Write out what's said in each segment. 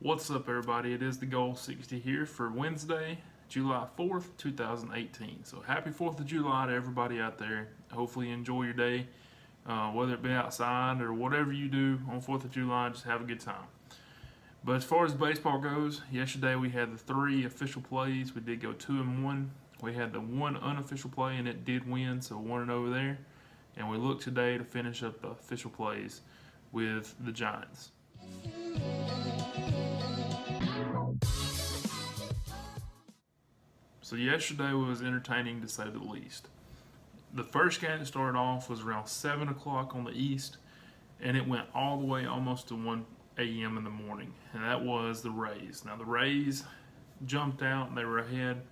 What's up, everybody? It is Thegoal60 here for Wednesday, July 4th, 2018. So happy 4th of July to everybody out there. Hopefully you enjoy your day, whether it be outside or whatever you do on 4th of July, just have a good time. But as far as baseball goes, yesterday we had the 3 official plays. We did go 2-1. We had the 1 unofficial play and it did win, so 1-0 there. And we look today to finish up the official plays with the Giants. So yesterday was entertaining to say the least. The first game that started off was around 7 o'clock on the east, and it went all the way almost to 1 a.m. in the morning, and that was the Rays. Now the Rays jumped out and they were ahead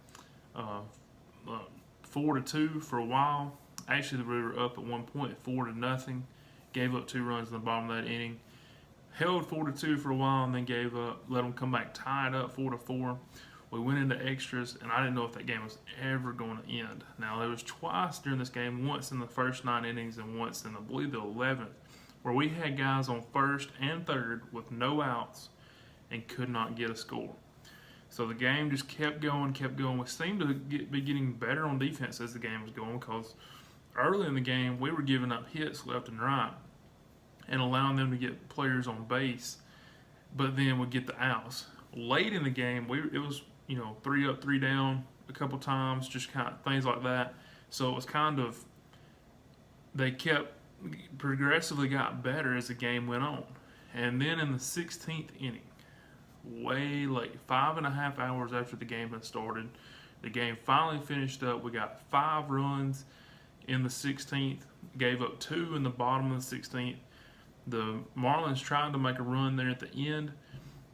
4-2 for a while. Actually, they were up at one point 4-0, gave up 2 runs in the bottom of that inning, held 4-2 for a while, and then gave up, let them come back tied up 4-4. We went into extras, and I didn't know if that game was ever going to end. Now, there was twice during this game, once in the first 9 innings and once in, I believe, the 11th, where we had guys on first and third with no outs and could not get a score. So the game just kept going. We seemed to be getting better on defense as the game was going, because early in the game, we were giving up hits left and right and allowing them to get players on base, but then we'd get the outs. Late in the game, it was 3 up, 3 down a couple times, just kind of things like that. So it was kind of, they kept progressively got better as the game went on. And then in the 16th inning, way late, 5.5 hours after the game had started, the game finally finished up. We got 5 runs in the 16th, gave up 2 in the bottom of the 16th. The Marlins tried to make a run there at the end,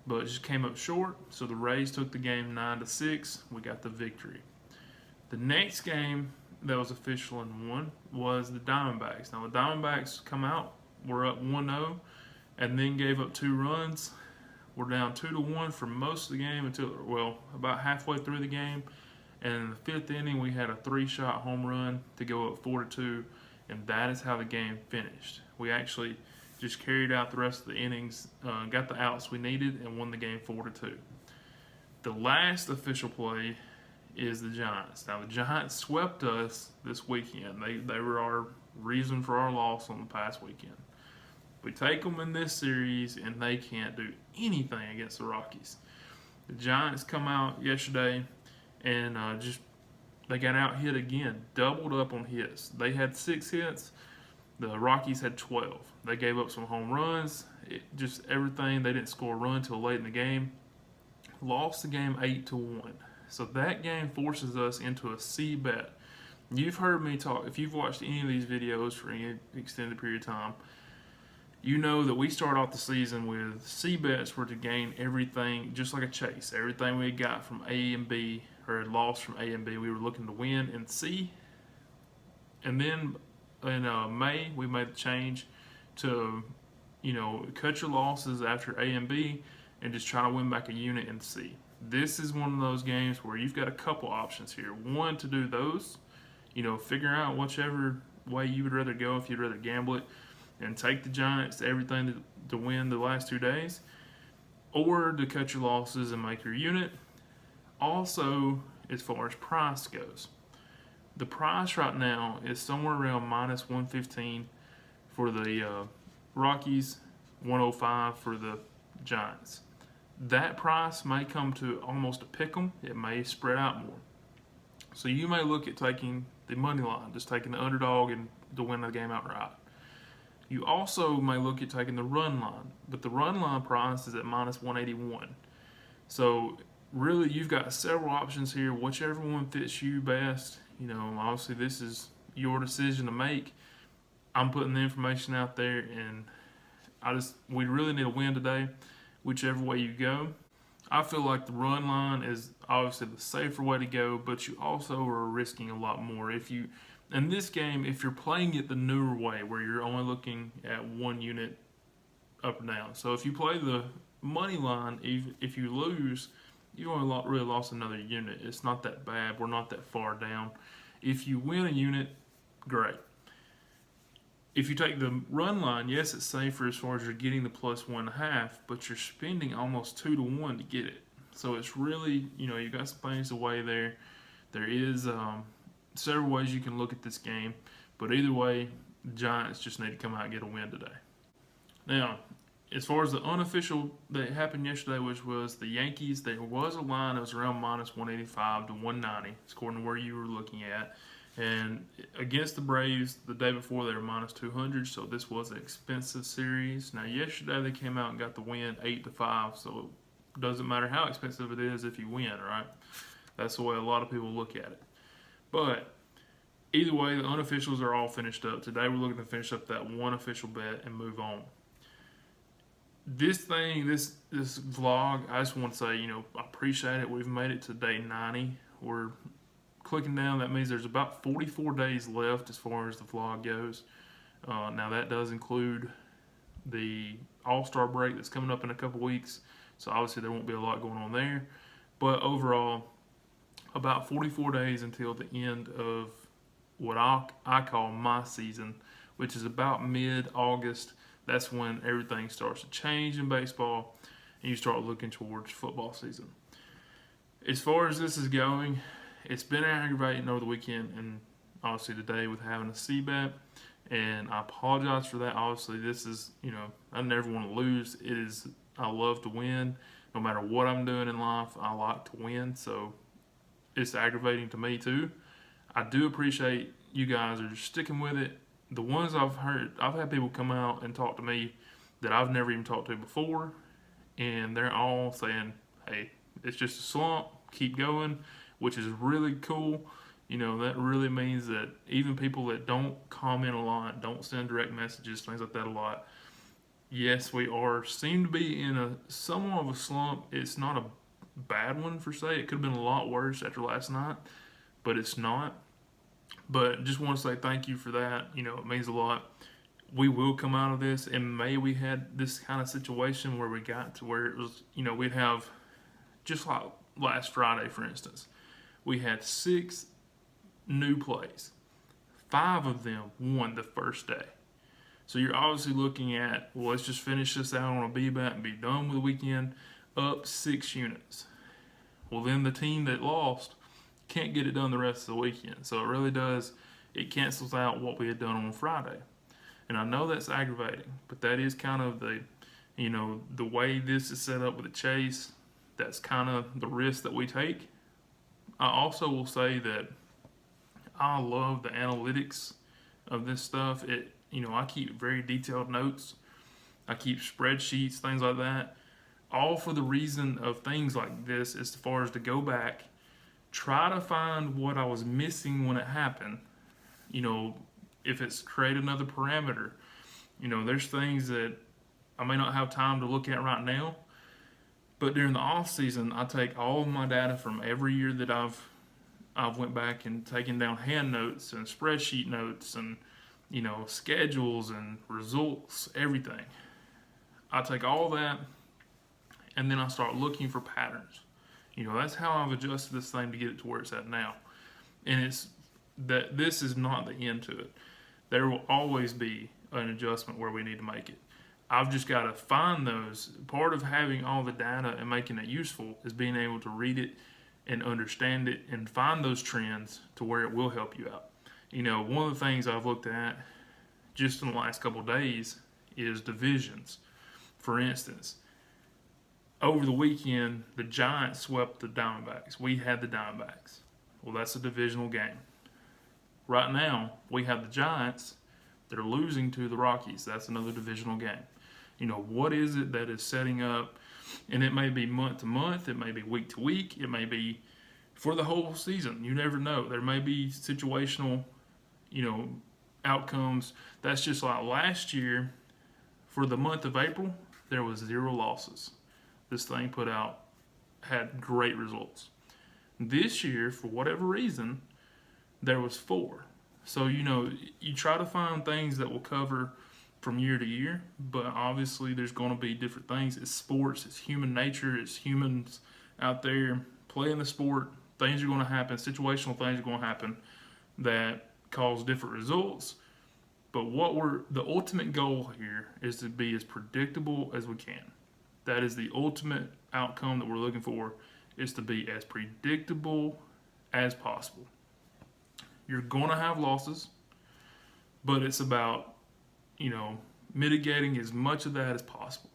but it just came up short, so the Rays took the game 9-6. We got the victory. The next game that was official and won was the Diamondbacks. Now the Diamondbacks come out, we're up 1-0, and then gave up 2 runs. We're down 2-1 for most of the game until, about halfway through the game. And in the 5th inning, we had a 3-shot home run to go up 4-2, and that is how the game finished. We actually just carried out the rest of the innings, got the outs we needed, and won the game 4-2. The last official play is the Giants. Now the Giants swept us this weekend. They were our reason for our loss on the past weekend. We take them in this series, and they can't do anything against the Rockies. The Giants come out yesterday, and they got out hit again, doubled up on hits. They had 6 hits. The Rockies had 12. They gave up some home runs, just everything. They didn't score a run until late in the game. Lost the game 8-1. So that game forces us into a C bet. You've heard me talk, if you've watched any of these videos for any extended period of time, you know that we start off the season with C bets were to gain everything, just like a chase. Everything we got from A and B, or had lost from A and B, we were looking to win in C. And then in May, we made the change to, cut your losses after A and B and just try to win back a unit in C. This is one of those games where you've got a couple options here. One, to do those, figure out whichever way you would rather go, if you'd rather gamble it and take the Giants to everything to win the last 2 days, or to cut your losses and make your unit. Also, as far as price goes, the price right now is somewhere around -115 for the Rockies, 105 for the Giants. That price may come to almost a pick 'em. It may spread out more. So you may look at taking the money line, just taking the underdog and to win the game outright. You also may look at taking the run line, but the run line price is at -181. So really, you've got several options here, whichever one fits you best. Obviously this is your decision to make. I'm putting the information out there, and we really need a win today, whichever way you go. I feel like the run line is obviously the safer way to go, but you also are risking a lot more. In this game, if you're playing it the newer way, where you're only looking at 1 unit up and down. So if you play the money line, if you lose, you only really lost another unit. It's not that bad. We're not that far down. If you win a unit, great. if you take the run line, yes, it's safer as far as you're getting the plus 1.5, but you're spending almost 2 to 1 to get it. So it's really, you got some things to weigh there. There is several ways you can look at this game, but either way, the Giants just need to come out and get a win today. Now, as far as the unofficial that happened yesterday, which was the Yankees, there was a line that was around minus 185 to 190, according to where you were looking at. And against the Braves, the day before, they were minus 200, so this was an expensive series. Now, yesterday they came out and got the win 8-5, so it doesn't matter how expensive it is if you win, right? That's the way a lot of people look at it. But either way, the unofficials are all finished up. Today we're looking to finish up that one official bet and move on. This vlog, I just want to say, I appreciate it. We've made it to day 90. We're clicking down. That means there's about 44 days left as far as the vlog goes. Now that does include the All-Star break that's coming up in a couple weeks. So obviously there won't be a lot going on there. But overall, about 44 days until the end of what I call my season, which is about mid-August. That's when everything starts to change in baseball and you start looking towards football season. As far as this is going, it's been aggravating over the weekend and obviously today with having a C-bet, and I apologize for that. Obviously this is, I never want to lose. I love to win. No matter what I'm doing in life, I like to win, so it's aggravating to me too. I do appreciate you guys are just sticking with it. The ones I've had people come out and talk to me that I've never even talked to before, and they're all saying, hey, it's just a slump, keep going, which is really cool. That really means that even people that don't comment a lot, don't send direct messages, things like that a lot, yes, we seem to be in somewhat of a slump. It's not a bad one per se. It could have been a lot worse after last night, but it's not. But just want to say thank you for that. It means a lot. We will come out of this. In May, we had this kind of situation where we got to where it was, we'd have, just like last Friday, for instance, we had 6 new plays. 5 of them won the first day. So you're obviously looking at, well, let's just finish this out on a B-bet and be done with the weekend, up 6 units. Well, then the team that lost can't get it done the rest of the weekend. So it really does, it cancels out what we had done on Friday. And I know that's aggravating, but that is kind of the way this is set up with the chase. That's kind of the risk that we take. I also will say that I love the analytics of this stuff. I keep very detailed notes. I keep spreadsheets, things like that. All for the reason of things like this, as far as to go back, try to find what I was missing when it happened. If it's create another parameter. There's things that I may not have time to look at right now, but during the off season, I take all of my data from every year that I've went back and taken down hand notes and spreadsheet notes and schedules and results, everything. I take all that and then I start looking for patterns. That's how I've adjusted this thing to get it to where it's at now. And it's that this is not the end to it. There will always be an adjustment where we need to make it. I've just got to find those. Part of having all the data and making it useful is being able to read it and understand it and find those trends to where it will help you out. One of the things I've looked at just in the last couple of days is divisions. For instance, over the weekend, the Giants swept the Diamondbacks. We had the Diamondbacks. Well, that's a divisional game. Right now, we have the Giants. They're losing to the Rockies. That's another divisional game. What is it that is setting up? And it may be month to month. It may be week to week. It may be for the whole season. You never know. There may be situational, outcomes. That's just like last year. For the month of April, there was 0 losses. This thing had great results. This year, for whatever reason, there was 4. So, you try to find things that will cover from year to year, but obviously there's going to be different things. It's sports, it's human nature, it's humans out there playing the sport. Things are going to happen, situational things are going to happen that cause different results. But the ultimate goal here is to be as predictable as we can. That is the ultimate outcome that we're looking for, is to be as predictable as possible. You're going to have losses, but it's about, mitigating as much of that as possible.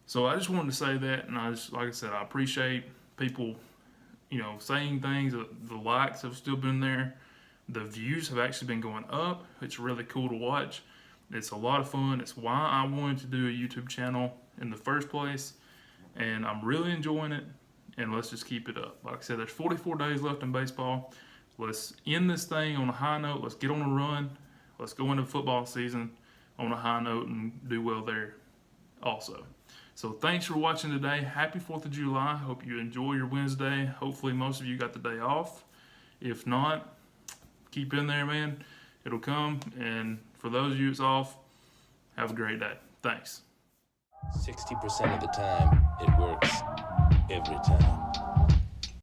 So I just wanted to say that, and like I said, I appreciate people, saying things. The likes have still been there. The views have actually been going up. It's really cool to watch. It's a lot of fun. It's why I wanted to do a YouTube channel in the first place, and I'm really enjoying it, and let's just keep it up. Like I said, there's 44 days left in baseball. Let's end this thing on a high note. Let's get on a run. Let's go into football season on a high note and do well there also. So thanks for watching today. Happy 4th of July. Hope you enjoy your Wednesday. Hopefully most of you got the day off. If not, keep in there, man. It'll come. And for those of you it's off, have a great day. Thanks. 60% of the time, it works every time.